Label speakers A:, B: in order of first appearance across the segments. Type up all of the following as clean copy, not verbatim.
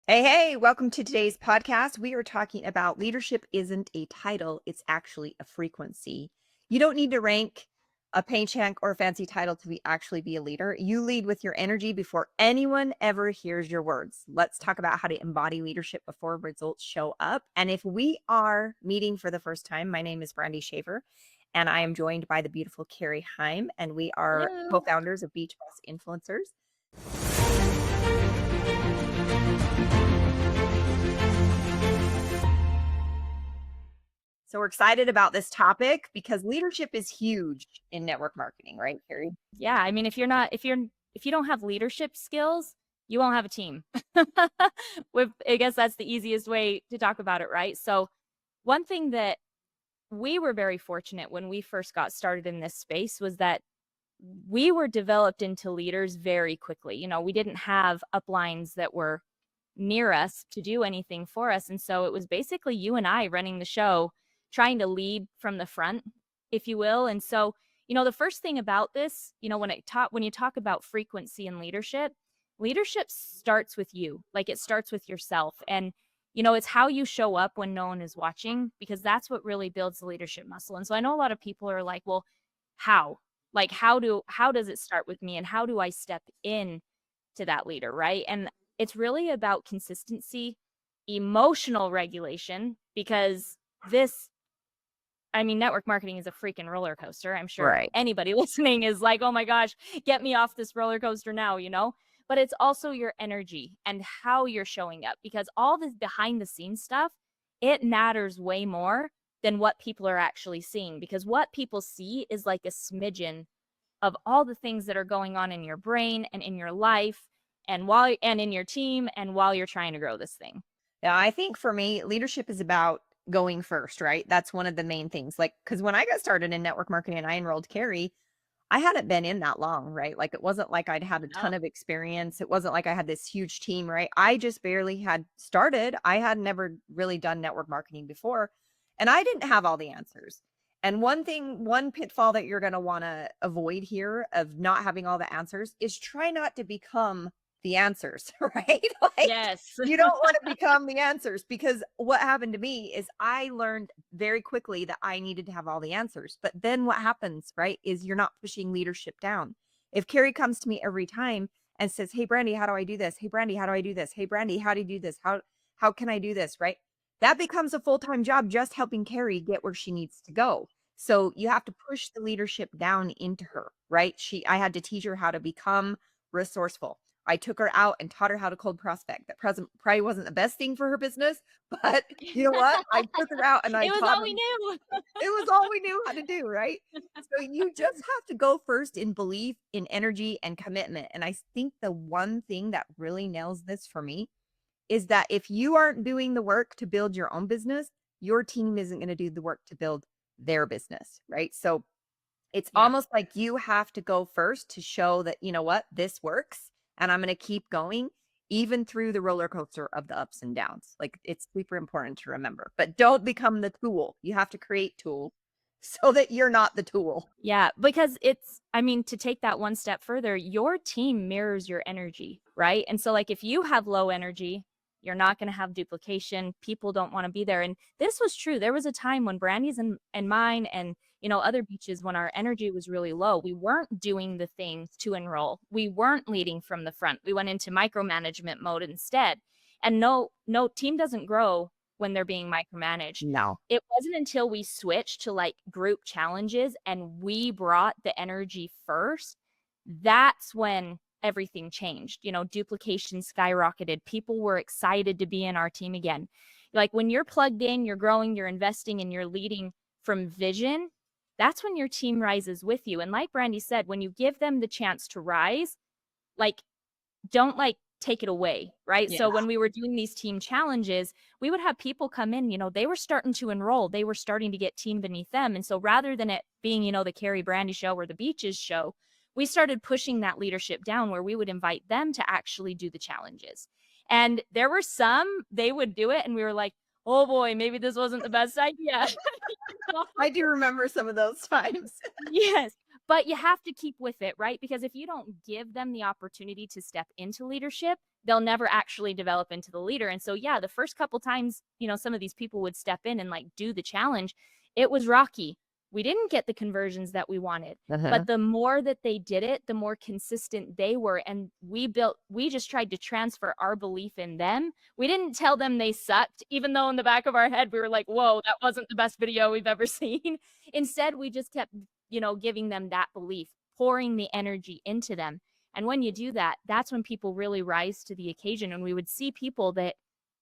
A: Hey, welcome to today's podcast. We are talking about leadership isn't a title, it's actually a frequency. You don't need to rank a paycheck or a fancy title to actually be a leader. You lead with your energy before anyone ever hears your words. Let's talk about how to embody leadership before results show up. And if we are meeting for the first time, my name is Brandy Shaver, and I am joined by the beautiful Carrie Heim, and we are
B: Hello.
A: co-founders of Beach Boss Influencers. So we're excited about this topic because leadership is huge in network marketing, right, Carrie?
B: Yeah, I mean, if you don't have leadership skills, you won't have a team. I guess that's the easiest way to talk about it, right? So, one thing that we were very fortunate when we first got started in this space was that we were developed into leaders very quickly. We didn't have uplines that were near us to do anything for us. And so it was basically you and I running the show, trying to lead from the front, if you will. And so, the first thing about this, when you talk about frequency and leadership starts with you. Like it starts with yourself. And it's how you show up when no one is watching, because that's what really builds the leadership muscle. And so I know a lot of people are like, well, how? Like how does it start with me and how do I step in to that leader, right? And it's really about consistency, emotional regulation, because this, I mean, network marketing is a freaking roller coaster. I'm sure
A: Right.
B: anybody listening is like, oh my gosh, get me off this roller coaster now. But it's also your energy and how you're showing up, because all this behind the scenes stuff, it matters way more than what people are actually seeing, because what people see is like a smidgen of all the things that are going on in your brain and in your life and in your team and while you're trying to grow this thing.
A: Yeah, I think for me, leadership is about going first, right? That's one of the main things. Like, because when I got started in network marketing and I enrolled Carrie, I hadn't been in that long, right? Like, it wasn't like I'd had a ton
B: No.
A: of experience. It wasn't like I had this huge team, right? I just barely had started. I had never really done network marketing before, and I didn't have all the answers. And one pitfall that you're going to want to avoid here of not having all the answers is try not to become the answers, right? Like,
B: Yes.
A: you don't want to become the answers, because what happened to me is I learned very quickly that I needed to have all the answers. But then what happens, right, is you're not pushing leadership down. If Carrie comes to me every time and says, "Hey Brandy, how do I do this? Hey Brandy, how do I do this? Hey Brandy, how do you do this? How can I do this?" Right? That becomes a full-time job just helping Carrie get where she needs to go. So you have to push the leadership down into her, right? I had to teach her how to become resourceful. I took her out and taught her how to cold prospect. That present probably wasn't the best thing for her business, but you know what? I took her out and I
B: It was
A: taught
B: all
A: her.
B: we knew.
A: It was all we knew how to do, right? So you just have to go first in belief, in energy, and commitment. And I think the one thing that really nails this for me is that if you aren't doing the work to build your own business, your team isn't going to do the work to build their business, right? So it's
B: Yeah.
A: almost like you have to go first to show that, you know what, this works and I'm going to keep going even through the roller coaster of the ups and downs. Like, it's super important to remember, but don't become the tool. You have to create tools so that you're not the tool.
B: Yeah, because I mean, to take that one step further, your team mirrors your energy, right? And so, like, if you have low energy, you're not going to have duplication. People don't want to be there. And this was true. There was a time when Brandy's and mine and, other beaches, when our energy was really low, we weren't doing the things to enroll. We weren't leading from the front. We went into micromanagement mode instead. And no team doesn't grow when they're being micromanaged.
A: No.
B: It wasn't until we switched to like group challenges and we brought the energy first, that's when everything changed. Duplication skyrocketed. People were excited to be in our team again. Like when you're plugged in, you're growing, you're investing, and you're leading from vision, that's when your team rises with you. And like Brandy said, when you give them the chance to rise, like don't like take it away, right?
A: Yeah.
B: So when we were doing these team challenges, we would have people come in, they were starting to enroll, they were starting to get team beneath them. And so rather than it being, the Carrie Brandy show or the Beaches show, we started pushing that leadership down where we would invite them to actually do the challenges. And there were some, they would do it and we were like, oh boy, maybe this wasn't the best idea.
A: I do remember some of those times.
B: Yes. but you have to keep with it, right? Because if you don't give them the opportunity to step into leadership, they'll never actually develop into the leader. And so, yeah, the first couple times, some of these people would step in and like do the challenge, it was rocky. We didn't get the conversions that we wanted.
A: Uh-huh.
B: But the more that they did it, the more consistent they were. And we just tried to transfer our belief in them. We didn't tell them they sucked, even though in the back of our head, we were like, whoa, that wasn't the best video we've ever seen. Instead, we just kept giving them that belief, pouring the energy into them. And when you do that, that's when people really rise to the occasion. And we would see people that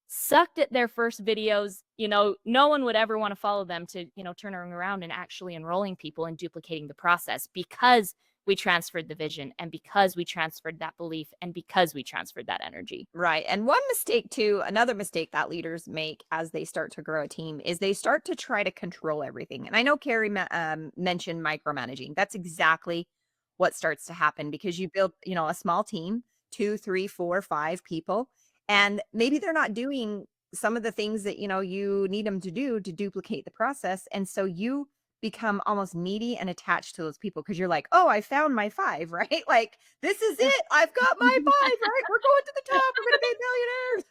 B: sucked at their first videos, no one would ever want to follow them to, turning around and actually enrolling people and duplicating the process because we transferred the vision and because we transferred that belief and because we transferred that energy.
A: Right. And one mistake too, another mistake that leaders make as they start to grow a team is they start to try to control everything. And I know Carrie mentioned micromanaging. That's exactly what starts to happen because you build, a small team, two, three, four, five people, and maybe they're not doing some of the things that, you need them to do to duplicate the process. And so you become almost needy and attached to those people because you're like, oh, I found my five, right? Like, this is it. I've got my 5, right? We're going to the top. We're gonna be millionaires.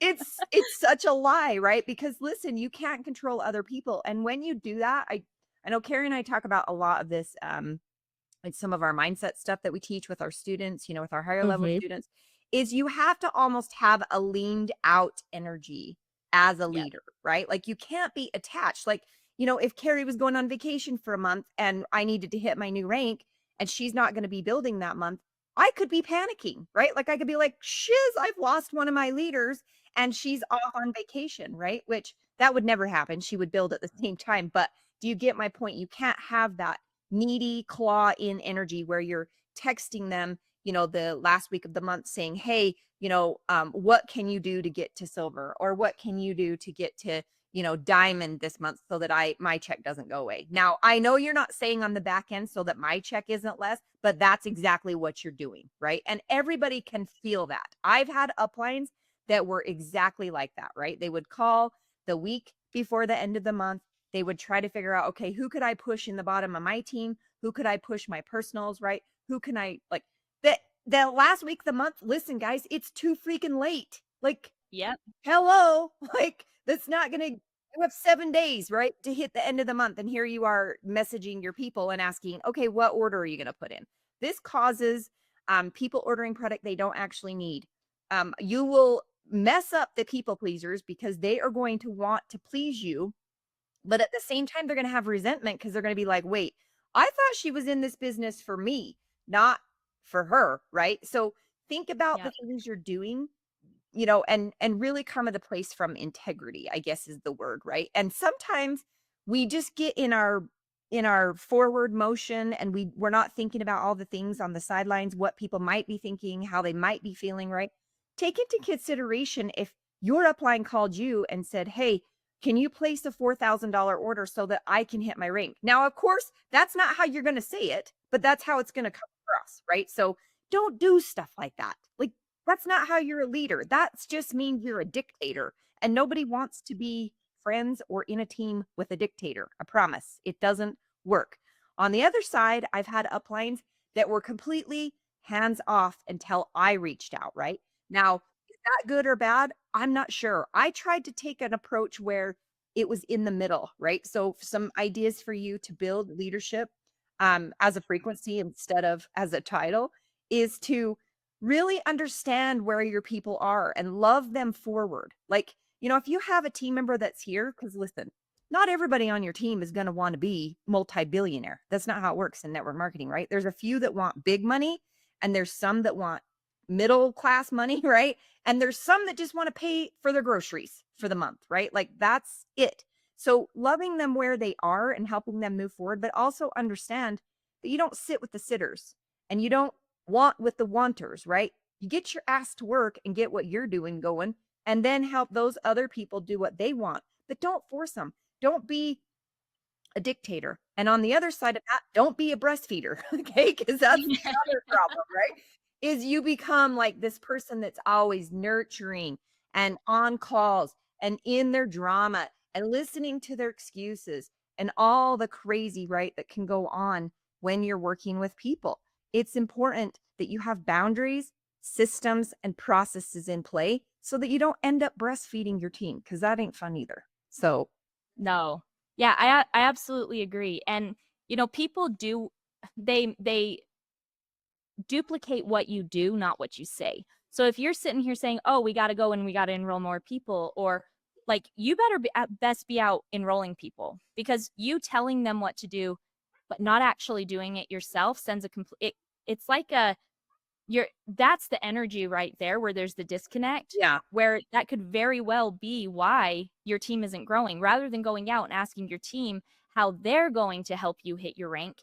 A: Right? It's such a lie, right? Because listen, you can't control other people. And when you do that, I know Carrie and I talk about a lot of this like some of our mindset stuff that we teach with our students, with our higher level
B: Mhm.
A: students, is you have to almost have a leaned out energy as a
B: Yep.
A: leader, right? Like you can't be attached. Like, if Carrie was going on vacation for a month and I needed to hit my new rank and she's not going to be building that month, I could be panicking, right? Like I could be like, shiz, I've lost one of my leaders and she's off on vacation, right? Which that would never happen. She would build at the same time. But do you get my point? You can't have that needy claw in energy where you're texting them, the last week of the month saying, hey, what can you do to get to silver? Or what can you do to get to, diamond this month so that my check doesn't go away? Now, I know you're not saying on the back end so that my check isn't less, but that's exactly what you're doing, right? And everybody can feel that. I've had uplines that were exactly like that, right? They would call the week before the end of the month. They would try to figure out, okay, who could I push in the bottom of my team? Who could I push my personals, right? Who can I like the last week of the month? Listen, guys, it's too freaking late. Like,
B: Yep.
A: hello, like that's not gonna you have 7 days, right, to hit the end of the month. And here you are messaging your people and asking, okay, what order are you gonna put in? This causes people ordering product they don't actually need. You will mess up the people pleasers because they are going to want to please you, but at the same time, they're gonna have resentment because 'cause they're gonna be like, "Wait, I thought she was in this business for me, not for her," right? So, think about the
B: Yep.
A: things you're doing, and really come at the place from integrity, I guess is the word, right? And sometimes we just get in our forward motion and we're not thinking about all the things on the sidelines, what people might be thinking, how they might be feeling, right? Take into consideration if your upline called you and said, "Hey, can you place a $4,000 order so that I can hit my rank?" Now, of course, that's not how you're going to say it, but that's how it's going to come across, right? So don't do stuff like that. Like, that's not how you're a leader. That's just means you're a dictator. And nobody wants to be friends or in a team with a dictator. I promise. It doesn't work. On the other side, I've had uplines that were completely hands off until I reached out, right? Now, is that good or bad? I'm not sure. I tried to take an approach where it was in the middle, right? So, some ideas for you to build leadership as a frequency instead of as a title is to really understand where your people are and love them forward. Like, if you have a team member that's here, because listen, not everybody on your team is going to want to be multi-billionaire. That's not how it works in network marketing, right? There's a few that want big money, and there's some that want middle class money, right? And there's some that just want to pay for their groceries for the month, right? Like that's it. So loving them where they are and helping them move forward, but also understand that you don't sit with the sitters and you don't want with the wanters, right? You get your ass to work and get what you're doing going, and then help those other people do what they want. But don't force them. Don't be a dictator. And on the other side of that, don't be a breastfeeder, okay? Because that's the other problem, right? Is you become like this person that's always nurturing and on calls and in their drama and listening to their excuses and all the crazy, right, that can go on when you're working with people. It's important that you have boundaries, systems, and processes in play so that you don't end up breastfeeding your team because that ain't fun either. So,
B: No. Yeah, I absolutely agree. And people do they duplicate what you do, not what you say. So if you're sitting here saying, "Oh, we got to go and we got to enroll more people," or like you better be, at best be out enrolling people, because you telling them what to do but not actually doing it yourself sends a complete it's like a you're that's the energy right there where there's the disconnect,
A: yeah,
B: where that could very well be why your team isn't growing. Rather than going out and asking your team how they're going to help you hit your rank,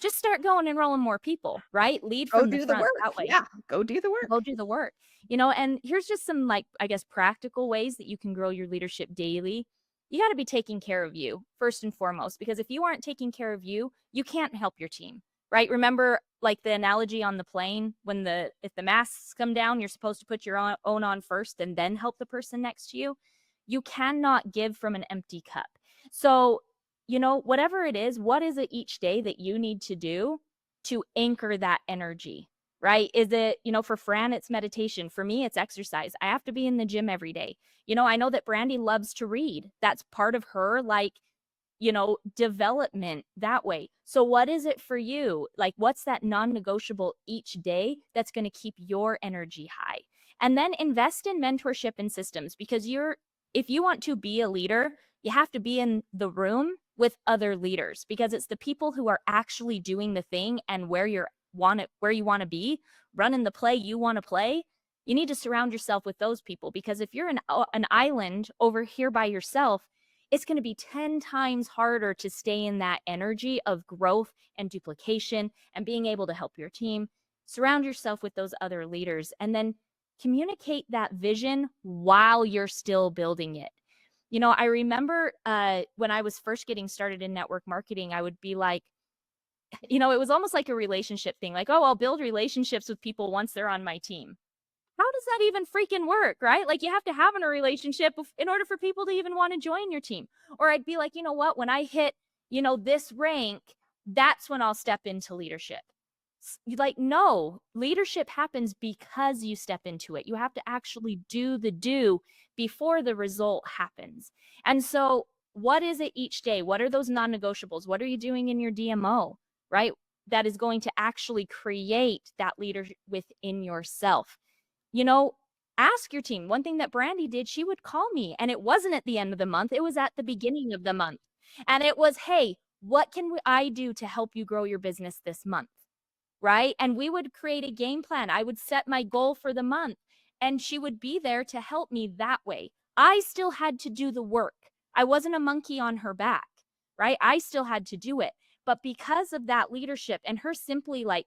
B: just start going and enrolling more people, right? Lead
A: go
B: from the
A: do the
B: front
A: work.
B: that way.
A: Yeah, go do the
B: Go
A: work.
B: do the work. And here's just some, like, I guess, practical ways that you can grow your leadership daily. You got to be taking care of you first and foremost, because if you aren't taking care of you, you can't help your team, right? Remember, like the analogy on the plane, when if the masks come down, you're supposed to put your own on first and then help the person next to you. You cannot give from an empty cup. So, whatever it is, what is it each day that you need to do to anchor that energy? Right? Is it, for Fran, it's meditation. For me, it's exercise. I have to be in the gym every day. I know that Brandy loves to read. That's part of her, like, development that way. So, what is it for you? Like, what's that non negotiable each day that's going to keep your energy high? And then invest in mentorship and systems, because if you want to be a leader, you have to be in the room with other leaders, because it's the people who are actually doing the thing and where you want to be, running the play you want to play. You need to surround yourself with those people, because if you're an island over here by yourself, it's going to be 10 times harder to stay in that energy of growth and duplication and being able to help your team. Surround yourself with those other leaders, and then communicate that vision while you're still building it. I remember when I was first getting started in network marketing, I would be like, it was almost like a relationship thing. Like, oh, I'll build relationships with people once they're on my team. How does that even freaking work, right? Like, you have to have in a relationship in order for people to even want to join your team. Or I'd be like, you know what, when I hit, this rank, that's when I'll step into leadership. Like, no, leadership happens because you step into it. You have to actually do the do before the result happens. And so, what is it each day? What are those non negotiables? What are you doing in your DMO, right? That is going to actually create that leader within yourself. you know, Ask your team. One thing that Brandy did, she would call me, and it wasn't at the end of the month, it was at the beginning of the month. And it was, "Hey, what can I do to help you grow your business this month?" Right? And we would create a game plan. I would set my goal for the month, and she would be there to help me that way. I still had to do the work. I wasn't a monkey on her back, right? I still had to do it. But because of that leadership and her simply like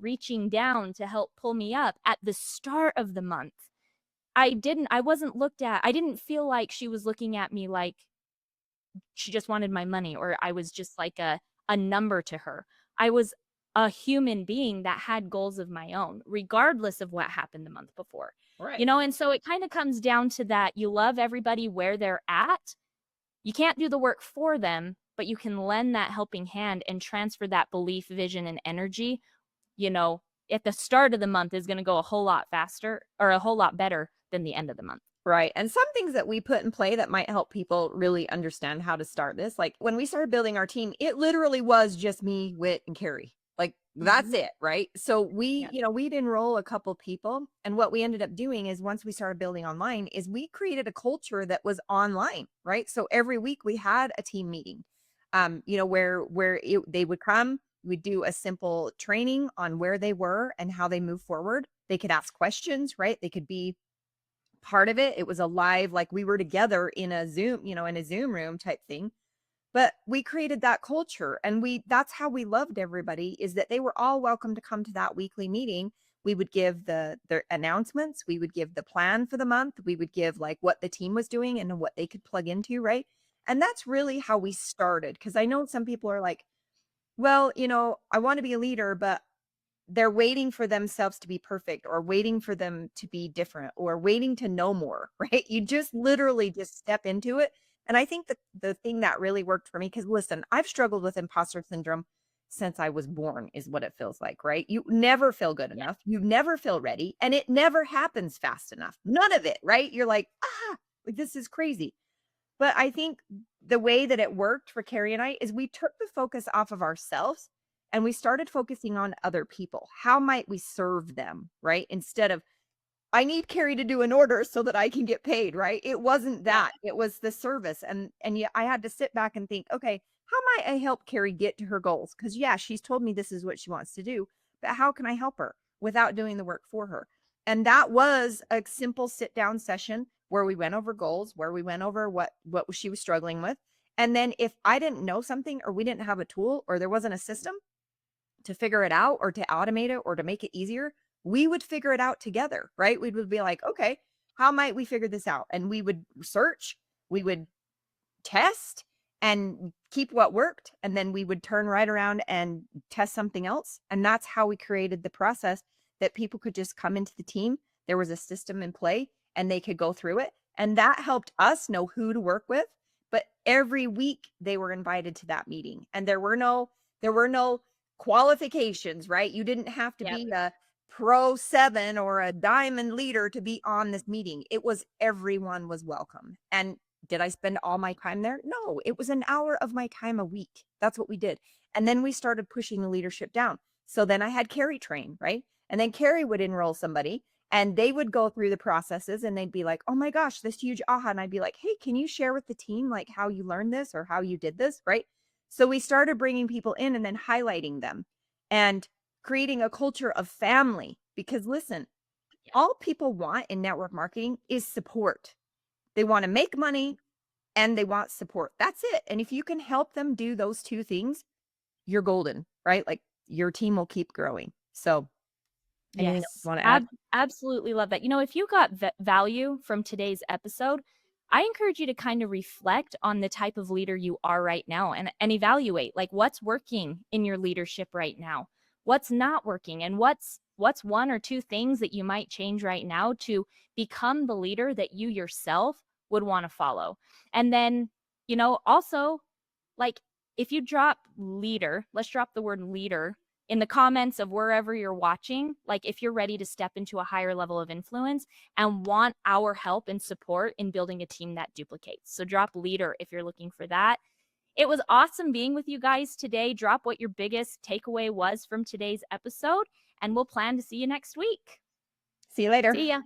B: reaching down to help pull me up at the start of the month, I didn't feel like she was looking at me like she just wanted my money, or I was just like a number to her. I was a human being that had goals of my own, regardless of what happened the month before.
A: Right.
B: And so it kind of comes down to that you love everybody where they're at. You can't do the work for them, but you can lend that helping hand and transfer that belief, vision, and energy, you know, at the start of the month is going to go a whole lot faster or a whole lot better than the end of the month.
A: Right. And some things that we put in play that might help people really understand how to start this. Like when we started building our team, it literally was just me, Wit, and Carrie. Like that's
B: Mhm.
A: it. Right. So
B: Yeah.
A: we'd enroll a couple people. And what we ended up doing is once we started building online, is we created a culture that was online. Right. So every week we had a team meeting, they would come, we'd do a simple training on where they were and how they move forward. They could ask questions, right? They could be part of it. It was a live, like we were together in a Zoom, in a Zoom room type thing. But we created that culture and that's how we loved everybody, is that they were all welcome to come to that weekly meeting. We would give the announcements, we would give the plan for the month, we would give like what the team was doing and what they could plug into, right? And that's really how we started. Cause I know some people are like, well, I want to be a leader, but they're waiting for themselves to be perfect or waiting for them to be different or waiting to know more, right? You just literally just step into it And I think the thing that really worked for me, because listen, I've struggled with imposter syndrome since I was born, is what it feels like, right? You never feel good
B: Yeah.
A: enough. You never feel ready, and it never happens fast enough. None of it, right? You're like, like this is crazy. But I think the way that it worked for Carrie and I is we took the focus off of ourselves and we started focusing on other people. How might we serve them, right? Instead of I need Carrie to do an order so that I can get paid, right? It wasn't
B: Yeah.
A: that. It was the service. And yeah, I had to sit back and think, okay, how might I help Carrie get to her goals? Because yeah, she's told me this is what she wants to do, but how can I help her without doing the work for her? And that was a simple sit down session where we went over goals, where we went over what she was struggling with. And then if I didn't know something or we didn't have a tool or there wasn't a system, to figure it out or to automate it or to make it easier, we would figure it out together, right? We would be like, okay, how might we figure this out? And we would search, we would test and keep what worked. And then we would turn right around and test something else. And that's how we created the process that people could just come into the team. There was a system in play and they could go through it. And that helped us know who to work with. But every week they were invited to that meeting. And there were no qualifications, right? You didn't have to
B: Yep.
A: be a pro 7 or a diamond leader to be on this meeting. It was everyone was welcome. And did I spend all my time there? No, it was an hour of my time a week. That's what we did. And then we started pushing the leadership down. So then I had Carrie train, right? And then Carrie would enroll somebody and they would go through the processes and they'd be like, oh my gosh, this huge aha. And I'd be like, hey, can you share with the team like how you learned this or how you did this? Right. So we started bringing people in and then highlighting them and creating a culture of family. Because listen,
B: Yeah.
A: all people want in network marketing is support. They want to make money and they want support. That's it. And if you can help them do those two things, you're golden, right? Like your team will keep growing. So, anything else
B: Yes,
A: you want to add?
B: absolutely love that. If you got value from today's episode, I encourage you to kind of reflect on the type of leader you are right now and evaluate like what's working in your leadership right now, what's not working, and what's one or two things that you might change right now to become the leader that you yourself would want to follow. And then, also like if you drop leader, let's drop the word leader in the comments of wherever you're watching, like if you're ready to step into a higher level of influence and want our help and support in building a team that duplicates. So drop leader if you're looking for that. It was awesome being with you guys today. Drop what your biggest takeaway was from today's episode, and we'll plan to see you next week.
A: See you later.
B: See ya.